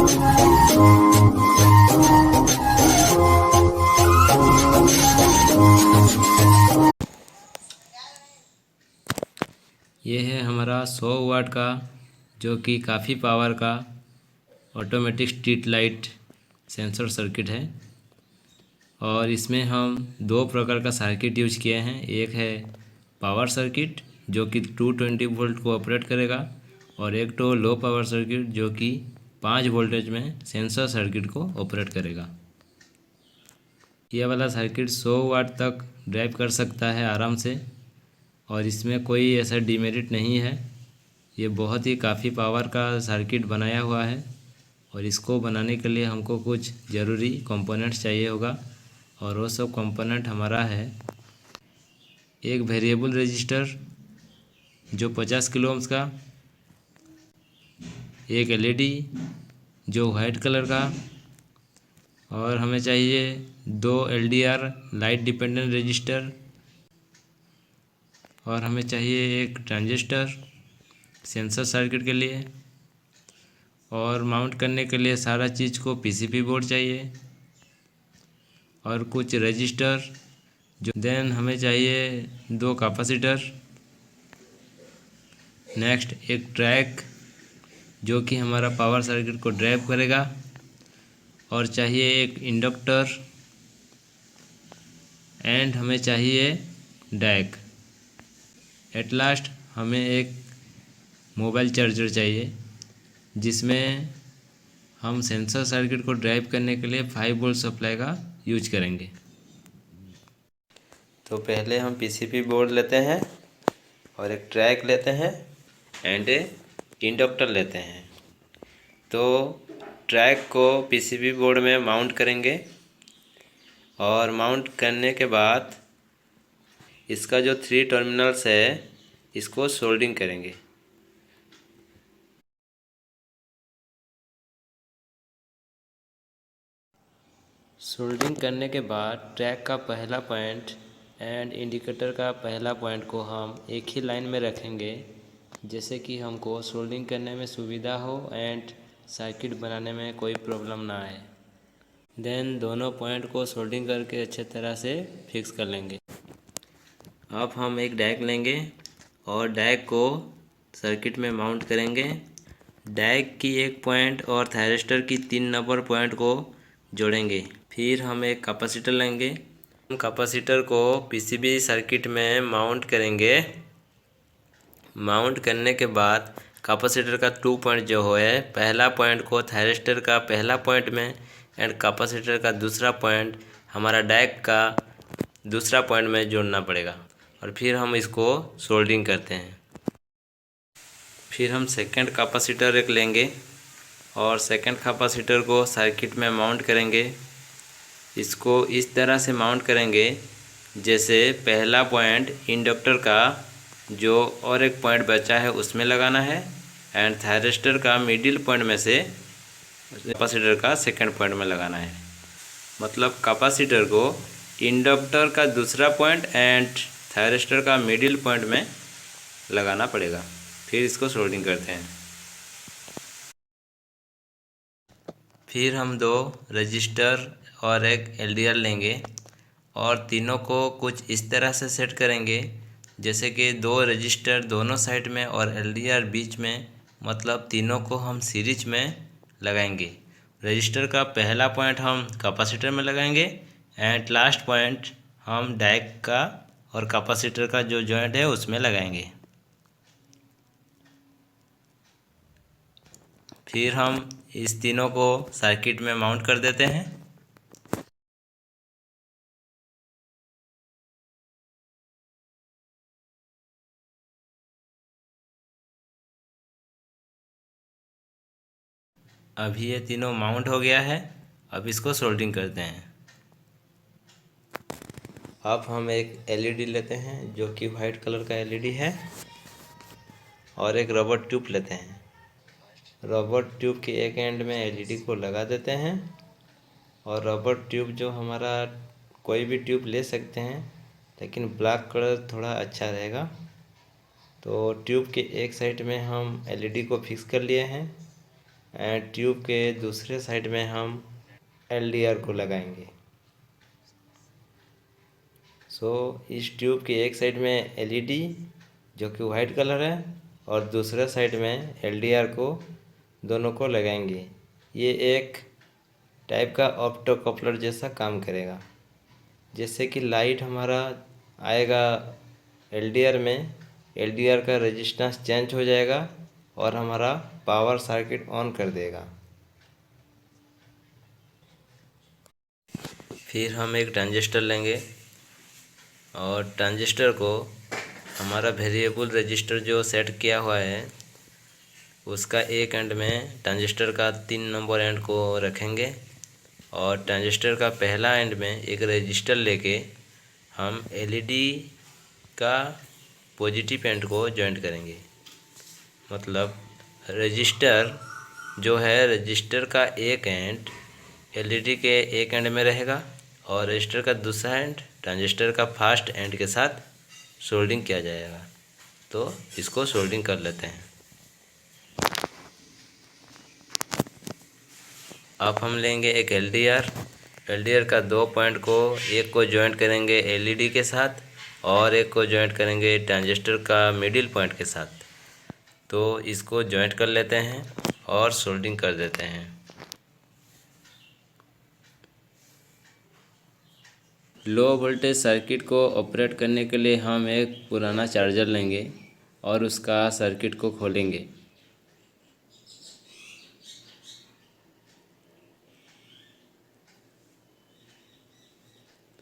ये है हमारा 100 वाट का जो कि काफ़ी पावर का automatic street light sensor circuit है। और इसमें हम दो प्रकार का सर्किट यूज किए हैं। एक है पावर सर्किट जो कि 220 वोल्ट को ऑपरेट करेगा, और एक तो लो पावर सर्किट जो कि 5 वोल्टेज में सेंसर सर्किट को ऑपरेट करेगा। यह वाला सर्किट 100 वाट तक ड्राइव कर सकता है आराम से, और इसमें कोई ऐसा डिमेरिट नहीं है। ये बहुत ही काफ़ी पावर का सर्किट बनाया हुआ है, और इसको बनाने के लिए हमको कुछ ज़रूरी कंपोनेंट्स चाहिए होगा, और वो सब कंपोनेंट हमारा है एक वेरिएबल रजिस्टर जो 50 किलो ओम्स का, एक एलईडी जो वाइट कलर का, और हमें चाहिए 2 एलडीआर लाइट डिपेंडेंट रजिस्टर, और हमें चाहिए एक ट्रांजिस्टर सेंसर सर्किट के लिए, और माउंट करने के लिए सारा चीज़ को पीसीबी बोर्ड चाहिए, और कुछ रजिस्टर जो देन हमें चाहिए 2 कैपेसिटर। नेक्स्ट एक ट्रैक जो कि हमारा पावर सर्किट को ड्राइव करेगा, और चाहिए एक इंडक्टर, एंड हमें चाहिए डैक। एट लास्ट हमें एक मोबाइल चार्जर चाहिए जिसमें हम सेंसर सर्किट को ड्राइव करने के लिए 5 वोल्ट सप्लाई का यूज करेंगे। तो पहले हम पीसीबी बोर्ड लेते हैं, और एक ट्रैक लेते हैं, एंड इंडक्टर लेते हैं। तो ट्रैक को पीसीबी बोर्ड में माउंट करेंगे, और माउंट करने के बाद इसका जो 3 टर्मिनल्स है इसको सोल्डिंग करेंगे। सोल्डिंग करने के बाद ट्रैक का पहला पॉइंट एंड इंडिकेटर का पहला पॉइंट को हम एक ही लाइन में रखेंगे, जैसे कि हमको सोल्डिंग करने में सुविधा हो एंड सर्किट बनाने में कोई प्रॉब्लम ना आए। देन दोनों पॉइंट को सोल्डिंग करके अच्छे तरह से फिक्स कर लेंगे। अब हम एक डैक लेंगे और डैक को सर्किट में माउंट करेंगे। डैक की एक पॉइंट और थायरिस्टर की 3 नंबर पॉइंट को जोड़ेंगे। फिर हम एक कैपेसिटर लेंगे। हम कैपेसिटर को पीसीबी सर्किट में माउंट करेंगे। माउंट करने के बाद कैपेसिटर का 2 पॉइंट जो है, पहला पॉइंट को थायरिस्टर का पहला पॉइंट में एंड कैपेसिटर का दूसरा पॉइंट हमारा डैक का दूसरा पॉइंट में जोड़ना पड़ेगा, और फिर हम इसको सोल्डिंग करते हैं। फिर हम सेकंड कैपेसिटर एक लेंगे और सेकंड कैपेसिटर को सर्किट में माउंट करेंगे। इसको इस तरह से माउंट करेंगे जैसे पहला पॉइंट इंडक्टर का जो और एक पॉइंट बचा है उसमें लगाना है, एंड थायरिस्टर का मिडिल पॉइंट में से कैपेसिटर का सेकंड पॉइंट में लगाना है। मतलब कैपेसिटर को इंडक्टर का दूसरा पॉइंट एंड थायरिस्टर का मिडिल पॉइंट में लगाना पड़ेगा। फिर इसको सोल्डिंग करते हैं। फिर हम 2 रजिस्टर और एक एलडीआर लेंगे, और तीनों को कुछ इस तरह से सेट करेंगे जैसे कि 2 रजिस्टर दोनों साइड में और एलडीआर बीच में, मतलब तीनों को हम सीरीज में लगाएंगे। रजिस्टर का पहला पॉइंट हम कैपेसिटर में लगाएंगे, एंड लास्ट पॉइंट हम डैक का और कैपेसिटर का जो जॉइंट है उसमें लगाएंगे। फिर हम इस तीनों को सर्किट में माउंट कर देते हैं। अभी ये तीनों माउंट हो गया है। अब इसको सोल्डिंग करते हैं। अब हम एक एलईडी लेते हैं जो कि वाइट कलर का एलईडी है, और एक रबर ट्यूब लेते हैं। रबर ट्यूब के एक एंड में एलईडी को लगा देते हैं, और रबर ट्यूब जो हमारा कोई भी ट्यूब ले सकते हैं, लेकिन ब्लैक कलर थोड़ा अच्छा रहेगा। तो ट्यूब के एक साइड में हम एलईडी को फिक्स कर लिए हैं, एंड ट्यूब के दूसरे साइड में हम LDR को लगाएंगे। इस ट्यूब के एक साइड में LED जो कि वाइट कलर है और दूसरे साइड में LDR को दोनों को लगाएंगे। ये एक टाइप का ऑप्टो कपलर जैसा काम करेगा, जैसे कि लाइट हमारा आएगा LDR में, LDR का रेजिस्टेंस चेंज हो जाएगा और हमारा पावर सर्किट ऑन कर देगा। फिर हम एक ट्रांजिस्टर लेंगे और ट्रांजिस्टर को हमारा वेरिएबल रजिस्टर जो सेट किया हुआ है उसका एक एंड में ट्रांजिस्टर का 3 नंबर एंड को रखेंगे और ट्रांजिस्टर का पहला एंड में एक रजिस्टर लेके हम LED का पॉजिटिव एंड को जॉइंट करेंगे। मतलब रजिस्टर जो है, रजिस्टर का एक एंड LED के एक एंड में रहेगा और रजिस्टर का दूसरा एंड ट्रांजिस्टर का फर्स्ट एंड के साथ सोल्डिंग किया जाएगा। तो इसको सोल्डिंग कर लेते हैं। अब हम लेंगे एक LDR का 2 पॉइंट को, एक को जॉइंट करेंगे LED के साथ और एक को जॉइंट करेंगे ट्रांजिस्टर का मिडिल पॉइंट के साथ। तो इसको जॉइंट कर लेते हैं और सोल्डिंग कर देते हैं। लो वोल्टेज सर्किट को ऑपरेट करने के लिए हम एक पुराना चार्जर लेंगे और उसका सर्किट को खोलेंगे।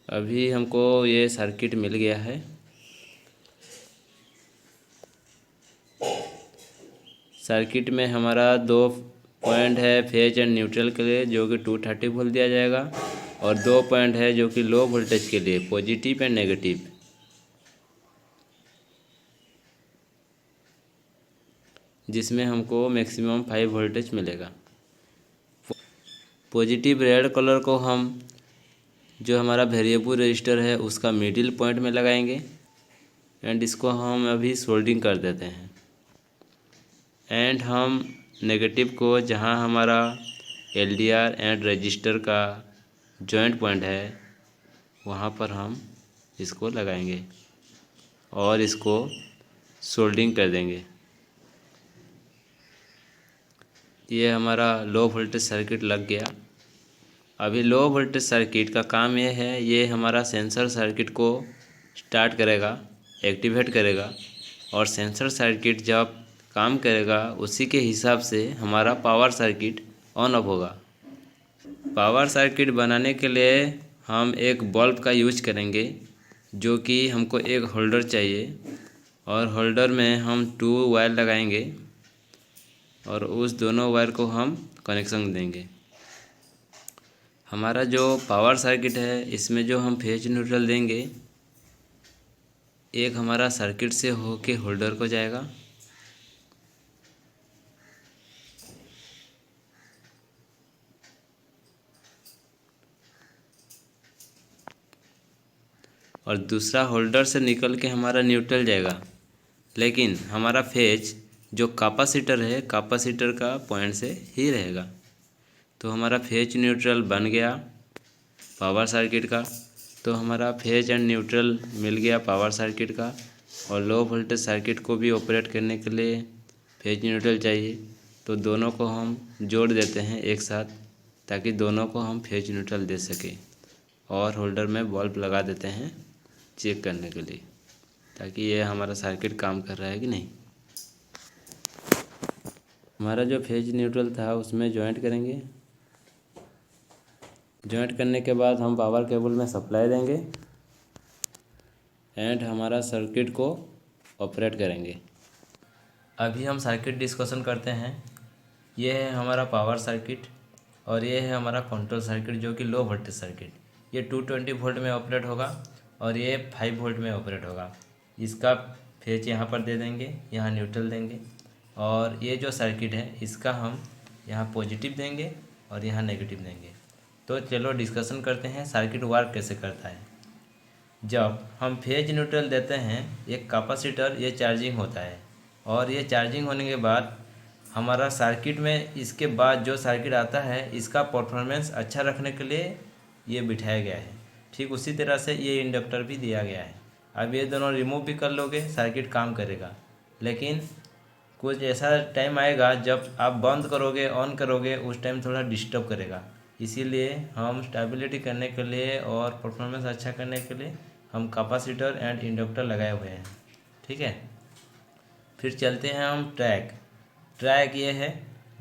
अभी हमको ये सर्किट मिल गया है। सर्किट में हमारा 2 पॉइंट है फेज एंड न्यूट्रल के लिए, जो कि 230 वोल्ट दिया जाएगा, और 2 पॉइंट है जो कि लो वोल्टेज के लिए, पॉजिटिव एंड नेगेटिव, जिसमें हमको मैक्सिमम 5 वोल्टेज मिलेगा। पॉजिटिव रेड कलर को हम जो हमारा वेरिएबल रजिस्टर है उसका मिडिल पॉइंट में लगाएंगे एंड इसको हम अभी सोल्डिंग कर देते हैं। एंड हम नेगेटिव को जहां हमारा LDR एंड रजिस्टर का जॉइंट पॉइंट है वहां पर हम इसको लगाएंगे और इसको सोल्डिंग कर देंगे। ये हमारा लो वोल्टेज सर्किट लग गया। अभी लो वोल्टेज सर्किट का काम ये है, ये हमारा सेंसर सर्किट को स्टार्ट करेगा, एक्टिवेट करेगा, और सेंसर सर्किट जब काम करेगा उसी के हिसाब से हमारा पावर सर्किट ऑन ऑफ होगा। पावर सर्किट बनाने के लिए हम एक बल्ब का यूज करेंगे, जो कि हमको एक होल्डर चाहिए और होल्डर में हम 2 वायर लगाएंगे और उस दोनों वायर को हम कनेक्शन देंगे। हमारा जो पावर सर्किट है इसमें जो हम फेज न्यूट्रल देंगे, एक हमारा सर्किट से होके होल्डर को जाएगा और दूसरा होल्डर से निकल के हमारा न्यूट्रल जाएगा। लेकिन हमारा फेज जो कैपेसिटर है, कैपेसिटर का पॉइंट से ही रहेगा। तो हमारा फेज न्यूट्रल बन गया पावर सर्किट का। तो हमारा फेज एंड न्यूट्रल मिल गया पावर सर्किट का। और लो वोल्टेज सर्किट को भी ऑपरेट करने के लिए फेज न्यूट्रल चाहिए, तो दोनों को हम जोड़ देते हैं एक साथ, ताकि दोनों को हम फेज न्यूट्रल दे सकें। और होल्डर में बल्ब लगा देते हैं चेक करने के लिए, ताकि ये हमारा सर्किट काम कर रहा है कि नहीं। हमारा जो फेज न्यूट्रल था उसमें जॉइंट करेंगे। जॉइंट करने के बाद हम पावर केबल में सप्लाई देंगे एंड हमारा सर्किट को ऑपरेट करेंगे। अभी हम सर्किट डिस्कशन करते हैं। ये है हमारा पावर सर्किट और ये है हमारा कंट्रोल सर्किट, जो कि लो वोल्टेज सर्किट। ये 220 वोल्ट में ऑपरेट होगा और ये 5 वोल्ट में ऑपरेट होगा। इसका फेज यहाँ पर दे देंगे, यहाँ न्यूट्रल देंगे, और ये जो सर्किट है इसका हम यहाँ पॉजिटिव देंगे और यहाँ नेगेटिव देंगे। तो चलो डिस्कशन करते हैं सर्किट वर्क कैसे करता है। जब हम फेज न्यूट्रल देते हैं, एक कैपेसिटर ये चार्जिंग होता है और ये चार्जिंग होने के बाद हमारा सर्किट में इसके बाद जो सर्किट आता है इसका परफॉर्मेंस अच्छा रखने के लिए ये बिठाया गया है। ठीक उसी तरह से ये इंडक्टर भी दिया गया है। अब ये दोनों रिमूव भी कर लोगे सर्किट काम करेगा, लेकिन कुछ ऐसा टाइम आएगा जब आप बंद करोगे ऑन करोगे उस टाइम थोड़ा डिस्टर्ब करेगा। इसीलिए हम स्टेबिलिटी करने के लिए और परफॉर्मेंस अच्छा करने के लिए हम कैपेसिटर एंड इंडक्टर लगाए हुए हैं। ठीक है, फिर चलते हैं हम ट्रैक ये है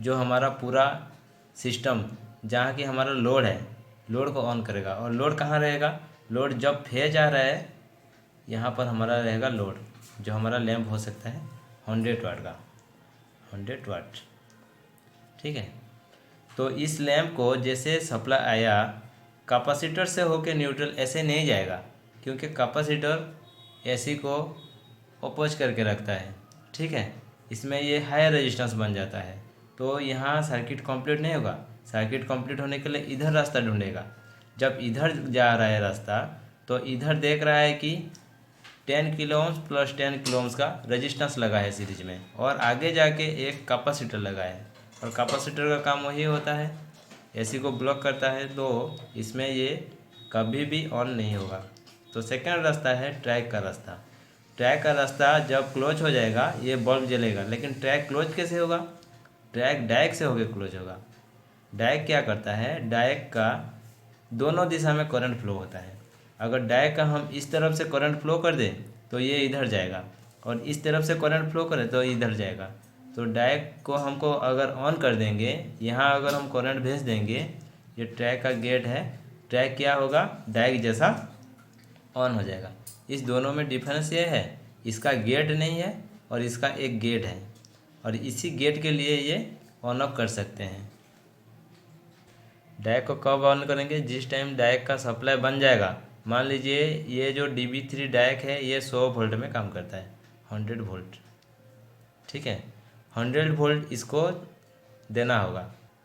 जो हमारा पूरा सिस्टम जहाँ की हमारा लोड है, लोड को ऑन करेगा। और लोड कहाँ रहेगा? लोड जब फेज आ रहा है यहाँ पर हमारा रहेगा लोड, जो हमारा लैंप हो सकता है 100 वाट का, 100 वाट। ठीक है, तो इस लैंप को जैसे सप्लाई आया कैपेसिटर से होके न्यूट्रल ऐसे नहीं जाएगा, क्योंकि कैपेसिटर एसी को अपोज करके रखता है। ठीक है, इसमें ये हाई रेजिस्टेंस बन जाता है, तो यहाँ सर्किट कंप्लीट नहीं होगा। सर्किट कंप्लीट होने के लिए इधर रास्ता ढूंढेगा। जब इधर जा रहा है रास्ता तो इधर देख रहा है कि 10 kilo ohms plus 10 kilo ohms का रेजिस्टेंस लगा है सीरीज में, और आगे जाके एक कैपेसिटर लगा है। और कैपेसिटर का काम वही होता है, एसी को ब्लॉक करता है, तो इसमें ये कभी भी ऑन नहीं होगा। तो सेकंड रास्ता है ट्रैक का रास्ता। ट्रैक का रास्ता जब क्लोज हो जाएगा ये बल्ब जलेगा, लेकिन ट्रैक क्लोज कैसे होगा? ट्रैक डायरेक्ट से होकर क्लोज होगा। डायरेक्ट क्या करता है? डायरेक्ट का दोनों दिशा में करंट फ्लो होता है। अगर डायरेक्ट का हम इस तरफ से करंट फ्लो कर दें तो ये इधर जाएगा, और इस तरफ से करंट फ्लो करें तो इधर जाएगा। तो डायरेक्ट को हमको अगर ऑन कर देंगे, यहाँ अगर हम करंट भेज देंगे, ये ट्रैक का गेट है, ट्रैक क्या होगा? डायरेक्ट जैसा ऑन हो जाएगा। इस दोनों में डिफरेंस ये है, इसका गेट नहीं है और इसका एक गेट है, और इसी गेट के लिए ये ऑन ऑफ कर सकते हैं। डायरेक्ट को कब ऑन करेंगे? जिस टाइम डायरेक्ट का सप्लाई बन जाएगा। मान लीजिए ये जो DB3 डायरेक्ट है ये 100 वोल्ट में काम करता है, 100 वोल्ट। ठीक है, 100 वोल्ट इसको देना होगा।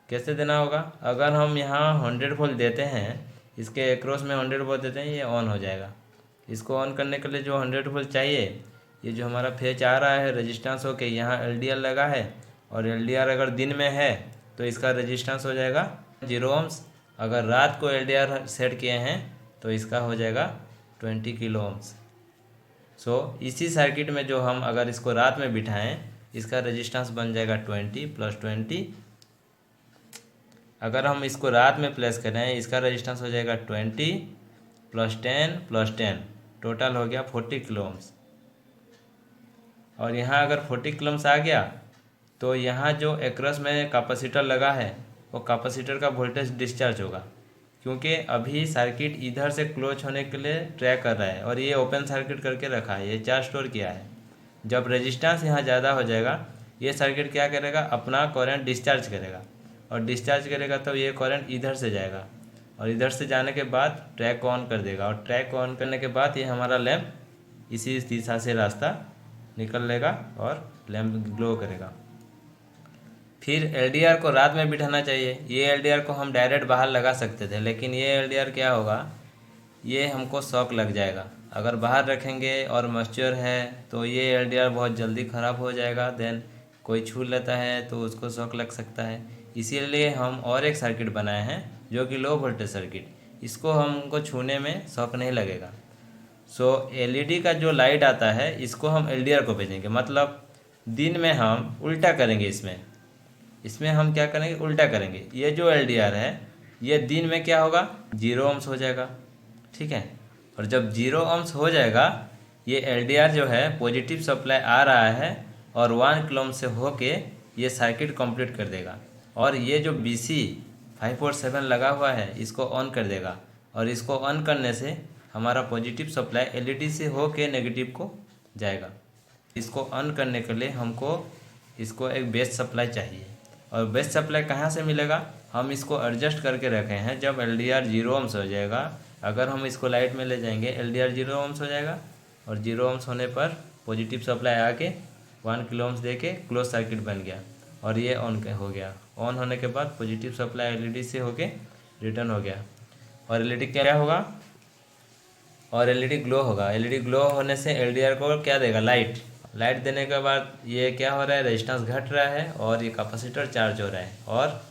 कैसे देना होगा? अगर हम यहाँ 100 वोल्ट देते हैं, इसके एक्रॉस में 100 वोल्ट देते हैं, ये ऑन हो जाएगा। इसको ऑन करने के लिए जो 100 वोल्ट चाहिए, ये जो हमारा फेज आ रहा है रेजिस्टेंस होके यहाँ LDR लगा है, और LDR अगर दिन में है तो इसका रेजिस्टेंस हो जाएगा 0 ओम्स। अगर रात को LDR सेट किए हैं तो इसका हो जाएगा 20 किलो ओम्स। सो इसी सर्किट में जो हम अगर इसको रात में बिठाएं, इसका रेजिस्टेंस बन जाएगा 20 + 20। अगर हम इसको रात में प्लेस करें, इसका रेजिस्टेंस हो जाएगा 20 + 10 + 10, टोटल हो गया 40 किलो ओम्स। और यहाँ अगर 40 किलो ओम्स आ गया तो यहाँ जो एक्रोस में कैपेसिटर लगा है वो कैपेसिटर का वोल्टेज डिस्चार्ज होगा, क्योंकि अभी सर्किट इधर से क्लोज होने के लिए ट्रैक कर रहा है और ये ओपन सर्किट करके रखा है, ये चार्ज स्टोर किया है। जब रेजिस्टेंस यहाँ ज़्यादा हो जाएगा, ये सर्किट क्या करेगा? अपना करंट डिस्चार्ज करेगा, और डिस्चार्ज करेगा तो ये करंट इधर से जाएगा, और इधर से जाने के बाद ट्रैक को ऑन कर देगा, और ट्रैक को ऑन करने के बाद ये हमारा लैंप इसी दिशा से रास्ता निकल लेगा और लैंप ग्लो करेगा। फिर LDR को रात में बिठाना चाहिए। ये LDR को हम डायरेक्ट बाहर लगा सकते थे, लेकिन ये LDR क्या होगा? ये हमको शॉक लग जाएगा। अगर बाहर रखेंगे और मॉइस्चर है तो ये LDR बहुत जल्दी ख़राब हो जाएगा, देन कोई छू लेता है तो उसको शॉक लग सकता है। इसीलिए हम और एक सर्किट बनाए हैं जो कि लो वोल्टेज सर्किट, इसको हमको छूने में शॉक नहीं लगेगा। सो LED का जो लाइट आता है इसको हम LDR को भेजेंगे, मतलब दिन में हम उल्टा करेंगे। इसमें हम क्या करेंगे? उल्टा करेंगे। ये जो LDR है ये दिन में क्या होगा? 0 ओम्स हो जाएगा। ठीक है, और जब 0 ओम्स हो जाएगा, ये LDR जो है पॉजिटिव सप्लाई आ रहा है और 1 किलो ओम्स से होके ये सर्किट कंप्लीट कर देगा, और ये जो BC 547 लगा हुआ है इसको ऑन कर देगा, और इसको ऑन करने से हमारा पॉजिटिव सप्लाई LED से होके नेगेटिव को जाएगा। इसको ऑन करने के लिए हमको इसको एक बेस सप्लाई चाहिए, और बेस सप्लाई कहाँ से मिलेगा? हम इसको एडजस्ट करके रखे हैं। जब LDR 0 ओम्स हो जाएगा, अगर हम इसको लाइट में ले जाएंगे LDR 0 ओम्स हो जाएगा, और 0 ओम्स होने पर पॉजिटिव सप्लाई आके 1 किलो ओम्स दे के क्लोज सर्किट बन गया, और ये ऑन हो गया। ऑन होने के बाद पॉजिटिव सप्लाई LED से होके रिटर्न हो गया, और LED क्या होगा? और LED ग्लो होगा। LED ग्लो होने से LDR को क्या देगा? लाइट। लाइट देने के बाद ये क्या हो रहा है, रेजिस्टेंस घट रहा है और ये कैपेसिटर चार्ज हो रहा है और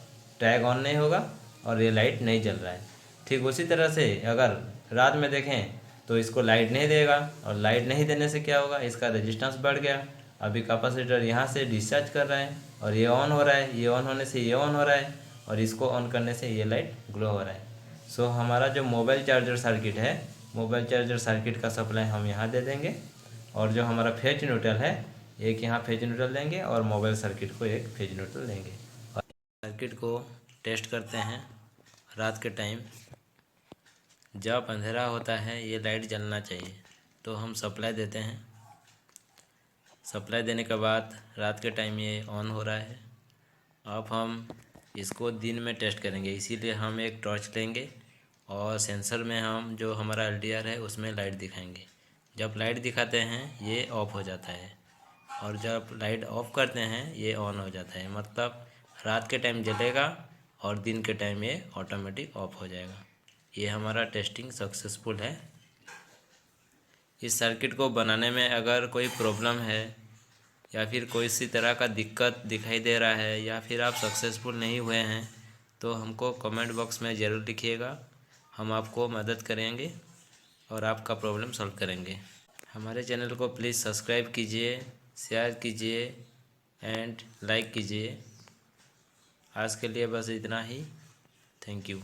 टैग ऑन नहीं होगा और ये लाइट नहीं जल रहा है। ठीक उसी तरह से अगर रात में देखें तो इसको लाइट नहीं देगा और लाइट नहीं देने से क्या होगा, इसका रेजिस्टेंस बढ़ गया। अभी कैपेसिटर यहाँ से डिस्चार्ज कर रहा है और ये ऑन हो रहा है, ये ऑन होने से ये ऑन हो रहा है और इसको ऑन करने से ये लाइट ग्लो हो रहा है। सो हमारा जो मोबाइल चार्जर सर्किट है, मोबाइल चार्जर सर्किट का सप्लाई हम यहाँ दे देंगे और जो हमारा फेज न्यूट्रल है, एक यहाँ फेज न्यूट्रल देंगे और मोबाइल सर्किट को एक फेज न्यूट्रल देंगे। और सर्किट को टेस्ट करते हैं। रात के टाइम जब अंधेरा होता है ये लाइट जलना चाहिए, तो हम सप्लाई देते हैं। सप्लाई देने के बाद रात के टाइम ये ऑन हो रहा है। अब हम इसको दिन में टेस्ट करेंगे, इसीलिए हम एक टॉर्च लेंगे और सेंसर में हम जो हमारा LDR है उसमें लाइट दिखाएंगे। जब लाइट दिखाते हैं ये ऑफ हो जाता है और जब लाइट ऑफ करते हैं ये ऑन हो जाता है। मतलब रात के टाइम जलेगा और दिन के टाइम ये ऑटोमेटिक ऑफ हो जाएगा। ये हमारा टेस्टिंग सक्सेसफुल है। इस सर्किट को बनाने में अगर कोई प्रॉब्लम है या फिर कोई सी तरह का दिक्कत दिखाई दे रहा है या फिर आप सक्सेसफुल नहीं हुए हैं तो हमको कमेंट बॉक्स में ज़रूर लिखिएगा। हम आपको मदद करेंगे और आपका प्रॉब्लम सॉल्व करेंगे। हमारे चैनल को प्लीज़ सब्सक्राइब कीजिए, शेयर कीजिए एंड लाइक कीजिए। आज के लिए बस इतना ही। Thank you.